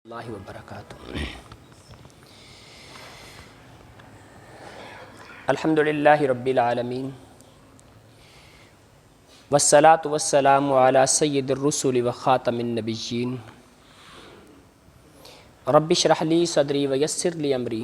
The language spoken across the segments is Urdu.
اللہ وبرکاتہ۔ الحمد للہ رب العالمین والصلاة والسلام علی سید الرسل وخاتم النبیین رب اشرح لی صدری ویسر لی امری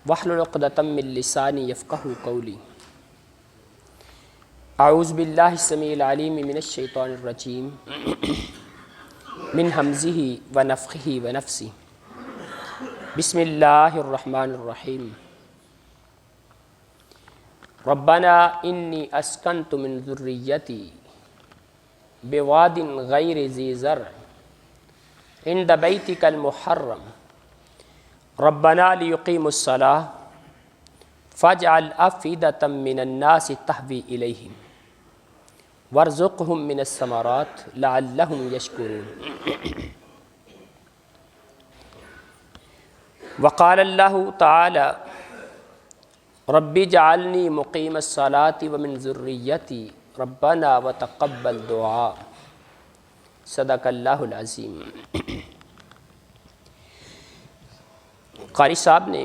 واحلل عقدۃ من لسانی یفقہوا قولی۔ اعوذ باللہ السمیع العلیم من الشیطان الرجیم من حمزہ ونفخہ ونفثہ۔ بسم اللہ الرحمن الرحیم۔ ربنا انی اسکنت من ذریتی بواد غیر ذی زرع عند بیتک المحرم ربنا لیقیموا الصلاة فاجعل افئدة من الناس تہوی الیہم وارزقہم من الثمرات لعلہم یشکرون۔ وقال اللہ تعالی رب اجعلنی مقیم الصلاة ومن ذریتی ربنا وتقبل دعاء۔ صدق اللہ العظیم۔ قاری صاحب نے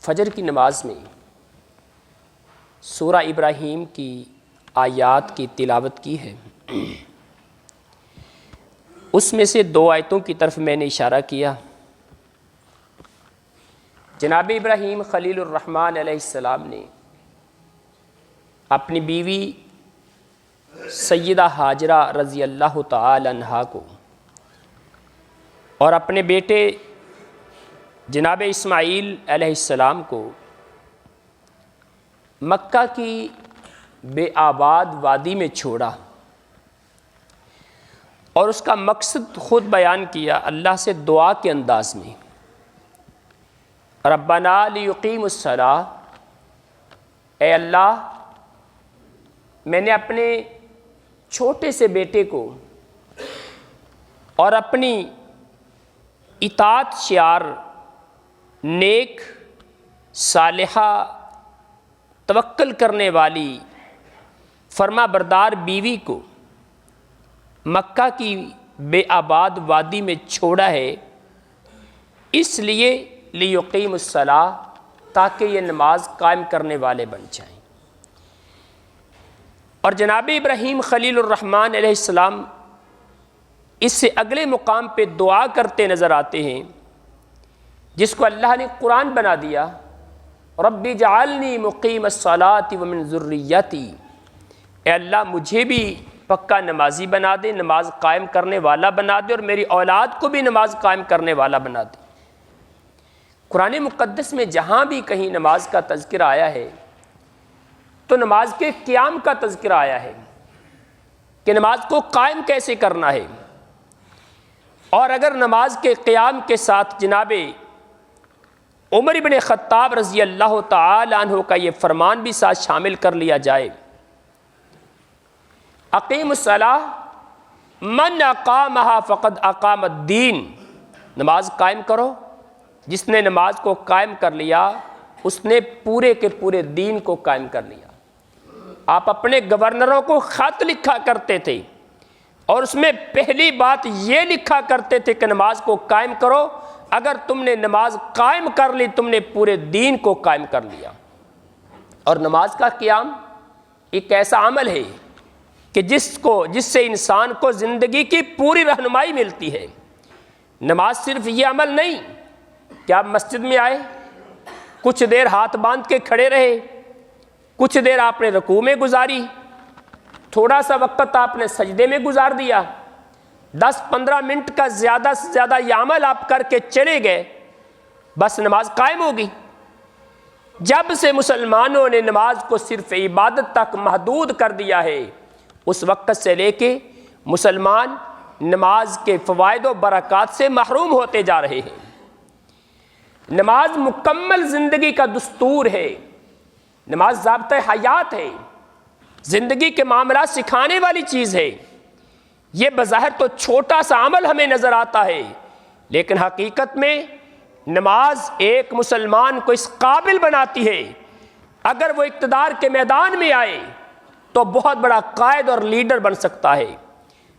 فجر کی نماز میں سورہ ابراہیم کی آیات کی تلاوت کی ہے۔ اس میں سے دو آیتوں کی طرف میں نے اشارہ کیا۔ جناب ابراہیم خلیل الرحمن علیہ السلام نے اپنی بیوی سیدہ ہاجرہ رضی اللہ تعالی عنہا کو اور اپنے بیٹے جناب اسماعیل علیہ السلام کو مکہ کی بے آباد وادی میں چھوڑا، اور اس کا مقصد خود بیان کیا اللہ سے دعا کے انداز میں۔ ربنا لیقیموا الصلاة، اے اللہ میں نے اپنے چھوٹے سے بیٹے کو اور اپنی اطاعت شیار نیک صالحہ توکل کرنے والی فرما بردار بیوی کو مکہ کی بے آباد وادی میں چھوڑا ہے، اس لیے لیقیم الصلاة، تاکہ یہ نماز قائم کرنے والے بن جائیں۔ اور جناب ابراہیم خلیل الرحمن علیہ السلام اس سے اگلے مقام پہ دعا کرتے نظر آتے ہیں، جس کو اللہ نے قرآن بنا دیا۔ رب اجعلنی مقیم الصلاة ومن ذریتی، اے اللہ مجھے بھی پکا نمازی بنا دے، نماز قائم کرنے والا بنا دے، اور میری اولاد کو بھی نماز قائم کرنے والا بنا دے۔ قرآن مقدس میں جہاں بھی کہیں نماز کا تذکرہ آیا ہے تو نماز کے قیام کا تذکرہ آیا ہے کہ نماز کو قائم کیسے کرنا ہے۔ اور اگر نماز کے قیام کے ساتھ جناب عمر بن خطاب رضی اللہ تعالی عنہ کا یہ فرمان بھی ساتھ شامل کر لیا جائے، اقیم الصلاة من اقامها فقد اقام الدین، نماز قائم کرو، جس نے نماز کو قائم کر لیا اس نے پورے کے پورے دین کو قائم کر لیا۔ آپ اپنے گورنروں کو خط لکھا کرتے تھے، اور اس میں پہلی بات یہ لکھا کرتے تھے کہ نماز کو قائم کرو، اگر تم نے نماز قائم کر لی تم نے پورے دین کو قائم کر لیا۔ اور نماز کا قیام ایک ایسا عمل ہے کہ جس سے انسان کو زندگی کی پوری رہنمائی ملتی ہے۔ نماز صرف یہ عمل نہیں کہ آپ مسجد میں آئے، کچھ دیر ہاتھ باندھ کے کھڑے رہے، کچھ دیر آپ نے رکوع میں گزاری، تھوڑا سا وقت آپ نے سجدے میں گزار دیا، 10-15 منٹ کا زیادہ سے زیادہ یہ عمل آپ کر کے چلے گئے، بس نماز قائم ہوگی۔ جب سے مسلمانوں نے نماز کو صرف عبادت تک محدود کر دیا ہے، اس وقت سے لے کے مسلمان نماز کے فوائد و برکات سے محروم ہوتے جا رہے ہیں۔ نماز مکمل زندگی کا دستور ہے، نماز ضابطہ حیات ہے، زندگی کے معاملات سکھانے والی چیز ہے۔ یہ بظاہر تو چھوٹا سا عمل ہمیں نظر آتا ہے، لیکن حقیقت میں نماز ایک مسلمان کو اس قابل بناتی ہے، اگر وہ اقتدار کے میدان میں آئے تو بہت بڑا قائد اور لیڈر بن سکتا ہے۔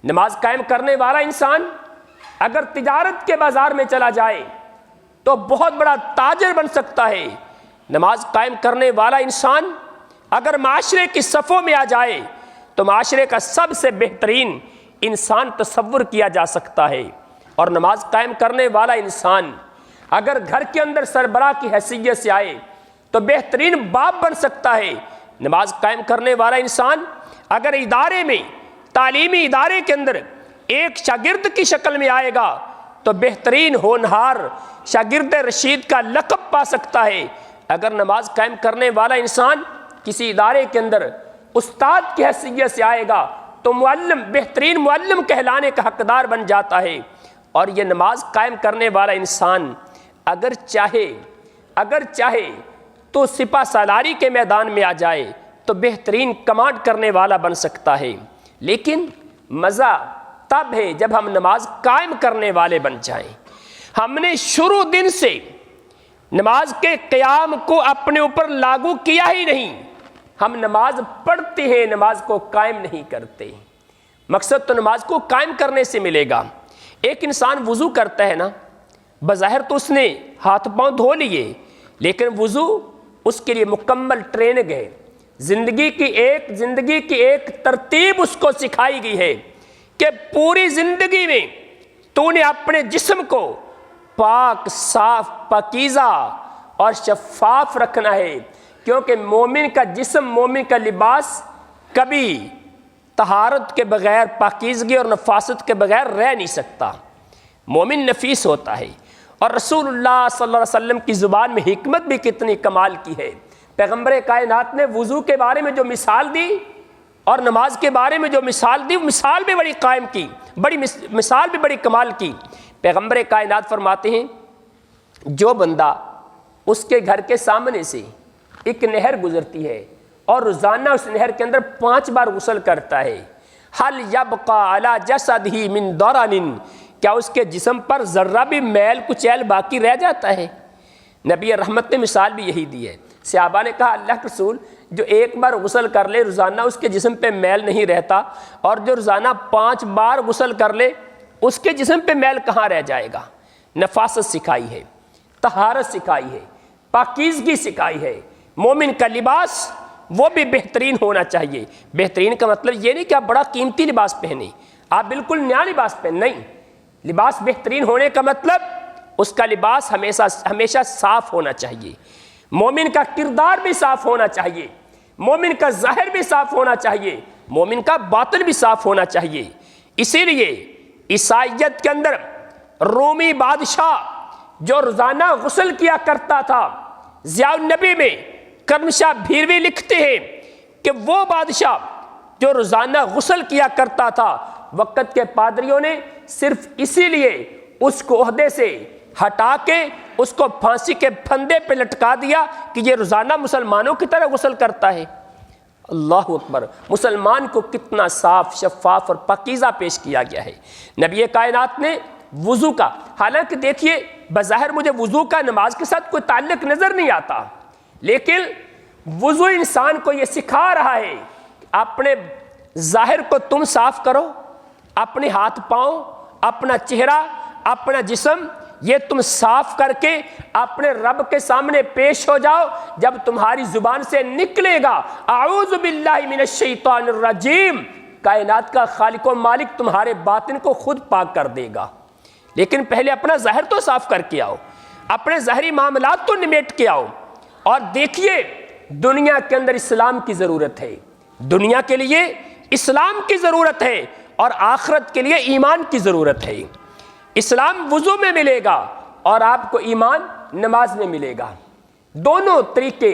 نماز قائم کرنے والا انسان اگر تجارت کے بازار میں چلا جائے تو بہت بڑا تاجر بن سکتا ہے۔ نماز قائم کرنے والا انسان اگر معاشرے کی صفوں میں آ جائے تو معاشرے کا سب سے بہترین انسان تصور کیا جا سکتا ہے۔ اور نماز قائم کرنے والا انسان اگر گھر کے اندر سربراہ کی حیثیت سے آئے تو بہترین باپ بن سکتا ہے۔ نماز قائم کرنے والا انسان اگر ادارے میں، تعلیمی ادارے کے اندر ایک شاگرد کی شکل میں آئے گا تو بہترین ہونہار شاگرد رشید کا لقب پا سکتا ہے۔ اگر نماز قائم کرنے والا انسان کسی ادارے کے اندر استاد کی حیثیت سے آئے گا تو معلم، بہترین معلم کہلانے کا حقدار بن جاتا ہے۔ اور یہ نماز قائم کرنے والا انسان اگر چاہے تو سپہ سالاری کے میدان میں آ جائے تو بہترین کمانڈ کرنے والا بن سکتا ہے۔ لیکن مزہ تب ہے جب ہم نماز قائم کرنے والے بن جائیں۔ ہم نے شروع دن سے نماز کے قیام کو اپنے اوپر لاگو کیا ہی نہیں، ہم نماز پڑھتے ہیں، نماز کو قائم نہیں کرتے۔ مقصد تو نماز کو قائم کرنے سے ملے گا۔ ایک انسان وضو کرتا ہے نا، بظاہر تو اس نے ہاتھ پاؤں دھو لیے، لیکن وضو اس کے لیے مکمل ٹریننگ ہے۔ زندگی کی ایک ترتیب اس کو سکھائی گئی ہے کہ پوری زندگی میں تو نے اپنے جسم کو پاک، صاف، پاکیزہ اور شفاف رکھنا ہے، کیونکہ مومن کا جسم، مومن کا لباس کبھی طہارت کے بغیر، پاکیزگی اور نفاست کے بغیر رہ نہیں سکتا۔ مومن نفیس ہوتا ہے۔ اور رسول اللہ صلی اللہ علیہ وسلم کی زبان میں حکمت بھی کتنی کمال کی ہے۔ پیغمبر کائنات نے وضو کے بارے میں جو مثال دی اور نماز کے بارے میں جو مثال دی، مثال بھی بڑی قائم کی، مثال بھی بڑی کمال کی۔ پیغمبر کائنات فرماتے ہیں جو بندہ اس کے گھر کے سامنے سے ایک نہر گزرتی ہے اور روزانہ اس نہر کے اندر 5 بار غسل کرتا ہے، حل یبقى علی جسدہ من درن، کیا اس کے جسم پر ذرہ بھی میل کچیل باقی رہ جاتا ہے؟ نبی رحمت نے مثال بھی یہی دی ہے۔ صحابہ نے کہا اللہ کے رسول، جو ایک بار غسل کر لے روزانہ اس کے جسم پہ میل نہیں رہتا، اور جو روزانہ 5 بار غسل کر لے اس کے جسم پہ میل کہاں رہ جائے گا؟ نفاست سکھائی ہے، طہارت سکھائی ہے، پاکیزگی سکھائی ہے۔ مومن کا لباس وہ بھی بہترین ہونا چاہیے۔ بہترین کا مطلب یہ نہیں کہ آپ بڑا قیمتی لباس پہنیں، آپ بالکل نیا لباس پہن، نہیں۔ لباس بہترین ہونے کا مطلب اس کا لباس ہمیشہ صاف ہونا چاہیے۔ مومن کا کردار بھی صاف ہونا چاہیے، مومن کا ظاہر بھی صاف ہونا چاہیے، مومن کا باطن بھی صاف ہونا چاہیے۔ اسی لیے عیسائیت کے اندر رومی بادشاہ جو روزانہ غسل کیا کرتا تھا، ضیاء النبی میں کرم شاہ بھیروی لکھتے ہیں کہ وہ بادشاہ جو روزانہ غسل کیا کرتا تھا، وقت کے پادریوں نے صرف اسی لیے اس کو عہدے سے ہٹا کے اس کو پھانسی کے پھندے پہ لٹکا دیا کہ یہ روزانہ مسلمانوں کی طرح غسل کرتا ہے۔ اللہ اکبر! مسلمان کو کتنا صاف، شفاف اور پاکیزہ پیش کیا گیا ہے۔ نبی کائنات نے وضو کا، حالانکہ دیکھیے بظاہر مجھے وضو کا نماز کے ساتھ کوئی تعلق نظر نہیں آتا، لیکن وضو انسان کو یہ سکھا رہا ہے کہ اپنے ظاہر کو تم صاف کرو، اپنے ہاتھ پاؤں، اپنا چہرہ، اپنا جسم، یہ تم صاف کر کے اپنے رب کے سامنے پیش ہو جاؤ۔ جب تمہاری زبان سے نکلے گا اعوذ باللہ من الشیطان الرجیم، کائنات کا خالق و مالک تمہارے باطن کو خود پاک کر دے گا۔ لیکن پہلے اپنا ظاہر تو صاف کر کے آؤ، اپنے ظاہری معاملات تو نمیٹ کے آؤ۔ اور دیکھیے دنیا کے اندر اسلام کی ضرورت ہے، دنیا کے لیے اسلام کی ضرورت ہے، اور آخرت کے لیے ایمان کی ضرورت ہے۔ اسلام وضو میں ملے گا اور آپ کو ایمان نماز میں ملے گا۔ دونوں طریقے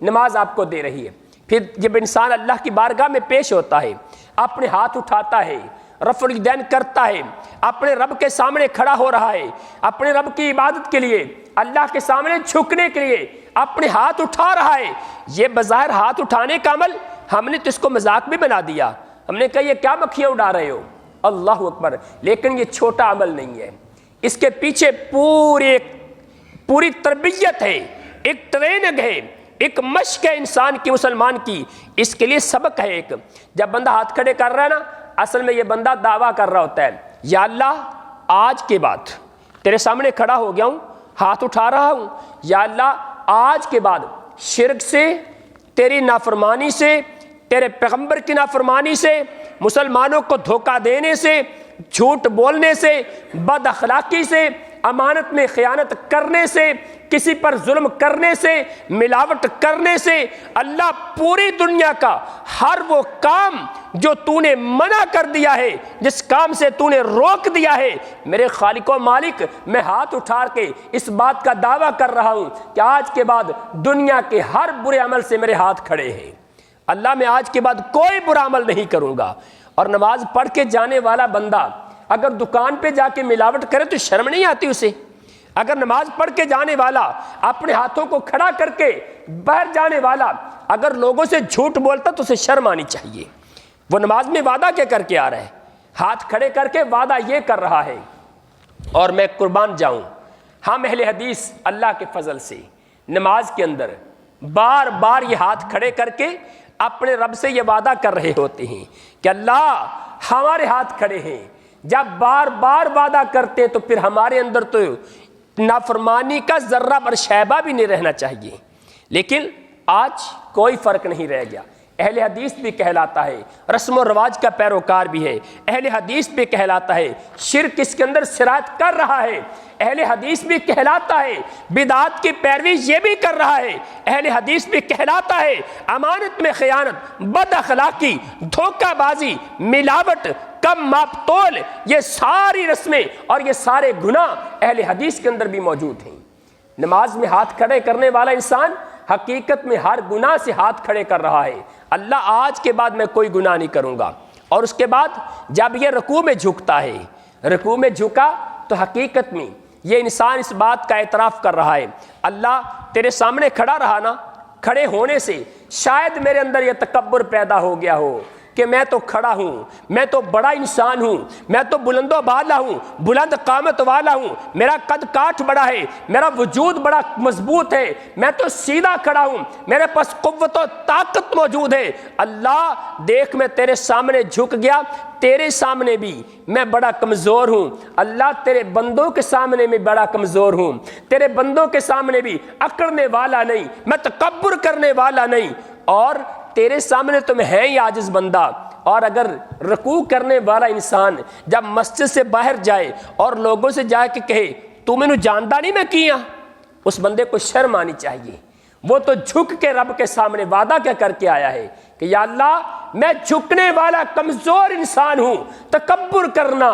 نماز آپ کو دے رہی ہے۔ پھر جب انسان اللہ کی بارگاہ میں پیش ہوتا ہے، اپنے ہاتھ اٹھاتا ہے، رفع الیدین کرتا ہے، اپنے رب کے سامنے کھڑا ہو رہا ہے، اپنے رب کی عبادت کے لیے، اللہ کے سامنے جھکنے کے لیے اپنے ہاتھ اٹھا رہا ہے۔ یہ بظاہر ہاتھ اٹھانے کا عمل ہم نے تو اس کو مذاق بھی بنا دیا، ہم نے کہا یہ کیا مکھیاں اڑا رہے ہو، اللہ اکبر! لیکن یہ چھوٹا عمل نہیں ہے، اس کے پیچھے پوری تربیت ہے، ایک ٹریننگ ہے، ایک مشق ہے انسان کی، مسلمان کی۔ اس کے لیے سبق ہے ایک۔ جب بندہ ہاتھ کھڑے کر رہا ہے نا، اصل میں یہ بندہ دعویٰ کر رہا ہوتا ہے یا اللہ آج کے بعد تیرے سامنے کھڑا ہو گیا ہوں، ہاتھ اٹھا رہا ہوں، یا اللہ آج کے بعد شرک سے، تیری نافرمانی سے، تیرے پیغمبر کی نافرمانی سے، مسلمانوں کو دھوکہ دینے سے، جھوٹ بولنے سے، بد اخلاقی سے، امانت میں خیانت کرنے سے، کسی پر ظلم کرنے سے، ملاوٹ کرنے سے، اللہ پوری دنیا کا ہر وہ کام جو تو نے منع کر دیا ہے، جس کام سے تو نے روک دیا ہے، میرے خالق و مالک میں ہاتھ اٹھا کے اس بات کا دعویٰ کر رہا ہوں کہ آج کے بعد دنیا کے ہر برے عمل سے میرے ہاتھ کھڑے ہیں۔ اللہ میں آج کے بعد کوئی برا عمل نہیں کروں گا۔ اور نماز پڑھ کے جانے والا بندہ اگر دکان پہ جا کے ملاوٹ کرے تو شرم نہیں آتی اسے؟ اگر نماز پڑھ کے جانے والا اپنے ہاتھوں کو کھڑا کر کے باہر جانے والا اگر لوگوں سے جھوٹ بولتا تو اسے شرم آنی چاہیے۔ وہ نماز میں وعدہ کیا کر کے آ رہا ہے؟ ہاتھ کھڑے کر کے وعدہ یہ کر رہا ہے۔ اور میں قربان جاؤں، ہم اہل حدیث اللہ کے فضل سے نماز کے اندر بار بار یہ ہاتھ کھڑے کر کے اپنے رب سے یہ وعدہ کر رہے ہوتے ہیں کہ اللہ ہمارے ہاتھ کھڑے ہیں۔ جب بار بار وعدہ کرتے تو پھر ہمارے اندر تو نافرمانی کا ذرہ بر شیبہ بھی نہیں رہنا چاہیے، لیکن آج کوئی فرق نہیں رہ گیا۔ اہل حدیث بھی کہلاتا ہے، رسم و رواج کا پیروکار بھی ہے، اہل حدیث بھی کہلاتا ہے، شرک اس کے اندر سرایت کر رہا ہے، اہل حدیث بھی کہلاتا ہے، بدعات کی پیروی یہ بھی کر رہا ہے، اہل حدیث بھی کہلاتا ہے، امانت میں خیانت، بد اخلاقی، دھوکہ بازی، ملاوٹ، کم ماپ تول، یہ ساری رسمیں اور یہ سارے گناہ اہل حدیث کے اندر بھی موجود ہیں۔ نماز میں ہاتھ کھڑے کرنے والا انسان حقیقت میں ہر گناہ سے ہاتھ کھڑے کر رہا ہے۔ اللہ آج کے بعد میں کوئی گناہ نہیں کروں گا۔ اور اس کے بعد جب یہ رکوع میں جھکتا ہے، رکوع میں جھکا تو حقیقت میں یہ انسان اس بات کا اعتراف کر رہا ہے، اللہ تیرے سامنے کھڑا رہا نا، کھڑے ہونے سے شاید میرے اندر یہ تکبر پیدا ہو گیا ہو کہ میں تو کھڑا ہوں، میں تو بڑا انسان ہوں، میں تو بلند و بالا ہوں، بلند قامت والا ہوں، میرا قد کاٹھ بڑا ہے، میرا وجود بڑا مضبوط ہے، میں تو سیدھا کھڑا ہوں، میرے پاس قوت و طاقت موجود ہے۔ اللہ دیکھ میں تیرے سامنے جھک گیا، تیرے سامنے بھی میں بڑا کمزور ہوں، اللہ تیرے بندوں کے سامنے میں بڑا کمزور ہوں، تیرے بندوں کے سامنے بھی اکڑنے والا نہیں، میں تکبر کرنے والا نہیں، اور تیرے سامنے تو میں ہے ہی عاجز بندہ۔ اور اگر رکوع کرنے والا انسان جب مسجد سے باہر جائے اور لوگوں سے جا کے کہے تو میں نے جانتا نہیں میں کیا، اس بندے کو شرم آنی چاہیے۔ وہ تو جھک کے رب کے سامنے وعدہ کیا کر کے آیا ہے کہ یا اللہ میں جھکنے والا کمزور انسان ہوں، تکبر کرنا،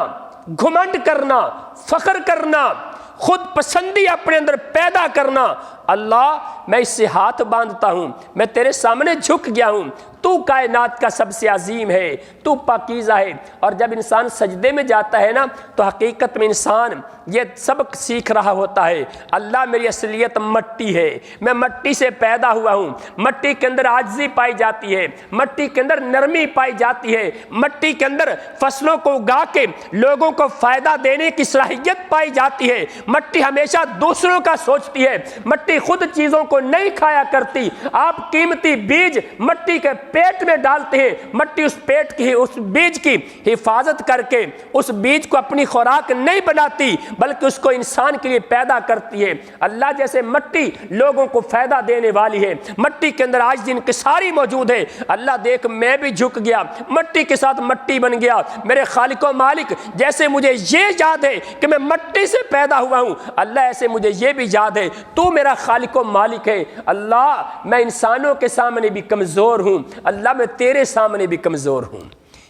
گھمنڈ کرنا، فخر کرنا، خود پسندی اپنے اندر پیدا کرنا، اللہ میں اس سے ہاتھ باندھتا ہوں، میں تیرے سامنے جھک گیا ہوں، تو کائنات کا سب سے عظیم ہے، تو پاکیزہ ہے۔ اور جب انسان سجدے میں جاتا ہے نا تو حقیقت میں انسان یہ سبق سیکھ رہا ہوتا ہے، اللہ میری اصلیت مٹی ہے، میں مٹی سے پیدا ہوا ہوں، مٹی کے اندر عاجزی پائی جاتی ہے، مٹی کے اندر نرمی پائی جاتی ہے، مٹی کے اندر فصلوں کو اگا کے لوگوں کو فائدہ دینے کی صلاحیت پائی جاتی ہے، مٹی ہمیشہ دوسروں کا سوچتی ہے، مٹی خود چیزوں کو نہیں کھایا کرتی۔ آپ قیمتی بیج مٹی کے پیٹ میں ڈالتے ہیں، مٹی اس پیٹ کی اس بیج کی حفاظت کر کے اس بیج کو اپنی خوراک نہیں بناتی بلکہ اس کو انسان کے لیے پیدا کرتی ہے۔ اللہ جیسے مٹی لوگوں کو فائدہ دینے والی ہے، مٹی کے اندر آج انکساری موجود ہے۔ اللہ دیکھ میں بھی جھک گیا، مٹی کے ساتھ مٹی بن گیا۔ میرے خالق و مالک جیسے مجھے یہ یاد ہے کہ میں مٹی سے پیدا ہوا ہوں، اللہ ایسے مجھے یہ بھی یاد ہے تو میرا خالق و مالک ہے۔ اللہ میں انسانوں کے سامنے بھی کمزور ہوں، اللہ میں تیرے سامنے بھی کمزور ہوں۔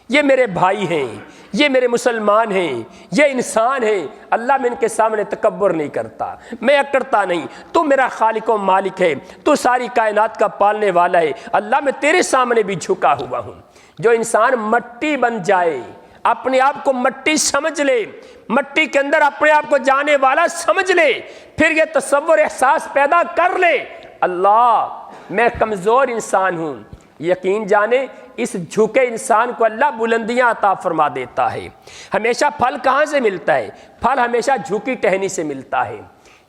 یہ میرے بھائی ہیں، یہ میرے مسلمان ہیں، یہ انسان ہیں، اللہ میں ان کے سامنے تکبر نہیں کرتا، میں اکڑتا نہیں، تو میرا خالق و مالک ہے، تو ساری کائنات کا پالنے والا ہے، اللہ میں تیرے سامنے بھی جھکا ہوا ہوں۔ جو انسان مٹی بن جائے، اپنے آپ کو مٹی سمجھ لے، مٹی کے اندر اپنے آپ کو جانے والا سمجھ لے، پھر یہ تصور احساس پیدا کر لے اللہ میں کمزور انسان ہوں، یقین جانے اس جھکے انسان کو اللہ بلندیاں عطا فرما دیتا ہے۔ ہمیشہ پھل کہاں سے ملتا ہے؟ پھل ہمیشہ جھکی ٹہنی سے ملتا ہے۔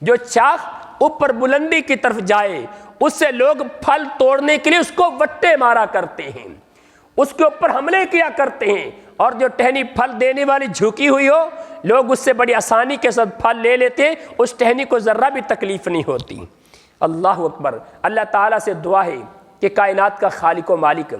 جو چاخ اوپر بلندی کی طرف جائے اس سے لوگ پھل توڑنے کے لیے اس کو وٹے مارا کرتے ہیں، اس کے اوپر حملے کیا کرتے ہیں، اور جو ٹہنی پھل دینے والی جھکی ہوئی ہو، لوگ اس سے بڑی آسانی کے ساتھ پھل لے لیتے ہیں، اس ٹہنی کو ذرہ بھی تکلیف نہیں ہوتی۔ اللہ اکبر۔ اللہ تعالیٰ سے دعا ہے کہ کائنات کا خالق و مالک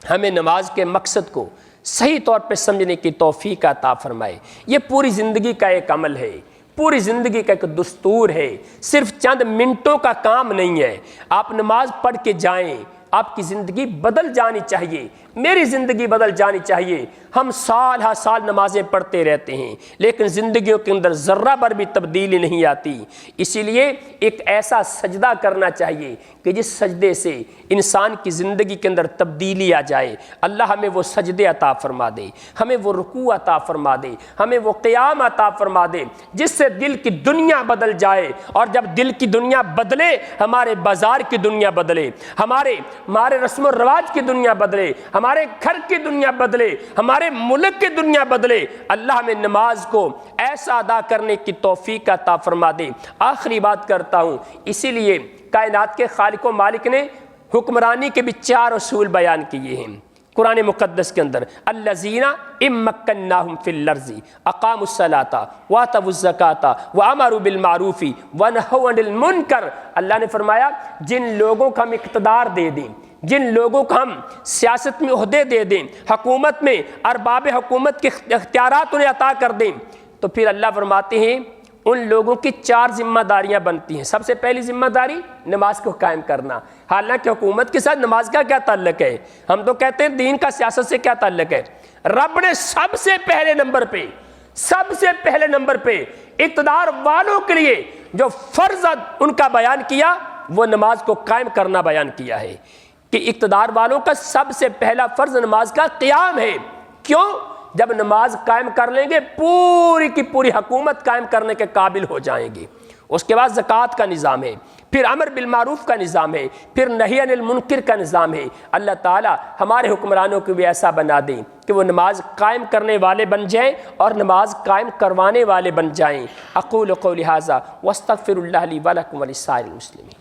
ہمیں نماز کے مقصد کو صحیح طور پہ سمجھنے کی توفیق عطا فرمائے۔ یہ پوری زندگی کا ایک عمل ہے، پوری زندگی کا ایک دستور ہے، صرف چند منٹوں کا کام نہیں ہے۔ آپ نماز پڑھ کے جائیں، آپ کی زندگی بدل جانی چاہیے، میری زندگی بدل جانی چاہیے۔ ہم سال ہر سال نمازیں پڑھتے رہتے ہیں لیکن زندگیوں کے اندر ذرہ بھر بھی تبدیلی نہیں آتی۔ اسی لیے ایک ایسا سجدہ کرنا چاہیے کہ جس سجدے سے انسان کی زندگی کے اندر تبدیلی آ جائے۔ اللہ ہمیں وہ سجدے عطا فرما دے، ہمیں وہ رکوع عطا فرما دے، ہمیں وہ قیام عطا فرما دے جس سے دل کی دنیا بدل جائے، اور جب دل کی دنیا بدلے ہمارے بازار کی دنیا بدلے، ہمارے رسم و رواج کی دنیا بدلے، ہمارے گھر کی دنیا بدلے، ہمارے ملک کی دنیا بدلے۔ اللہ ہمیں نماز کو ایسا ادا کرنے کی توفیق عطا فرما دے۔ آخری بات کرتا ہوں، اسی لیے کائنات کے خالق و مالک نے حکمرانی کے بھی 4 اصول بیان کیے ہیں قرآن مقدس کے اندر۔ الذین ان مکناہم فی الارض اقاموا الصلاۃ وآتوا الزکاۃ وامروا بالمعروف ونہوا عن المنکر۔ اللہ نے فرمایا جن لوگوں کو ہم اقتدار دے دیں، جن لوگوں کو ہم سیاست میں عہدے دے دیں، حکومت میں ارباب حکومت کے اختیارات انہیں عطا کر دیں، تو پھر اللہ فرماتے ہیں ان لوگوں کی 4 ذمہ داریاں بنتی ہیں۔ سب سے پہلی ذمہ داری نماز کو قائم کرنا۔ حالانکہ حکومت کے ساتھ نماز کا کیا تعلق ہے؟ ہم تو کہتے ہیں دین کا سیاست سے کیا تعلق ہے؟ رب نے سب سے پہلے نمبر پہ اقتدار والوں کے لیے جو فرض ان کا بیان کیا وہ نماز کو قائم کرنا بیان کیا ہے، کہ اقتدار والوں کا سب سے پہلا فرض نماز کا قیام ہے۔ کیوں؟ جب نماز قائم کر لیں گے پوری کی پوری حکومت قائم کرنے کے قابل ہو جائیں گی۔ اس کے بعد زکوٰۃ کا نظام ہے، پھر امر بالمعروف کا نظام ہے، پھر نہی عن المنکر کا نظام ہے۔ اللہ تعالیٰ ہمارے حکمرانوں کو بھی ایسا بنا دیں کہ وہ نماز قائم کرنے والے بن جائیں اور نماز قائم کروانے والے بن جائیں۔ اقول قولی ھذا واستغفر اللہ لی ولکم ولسائر المسلمین۔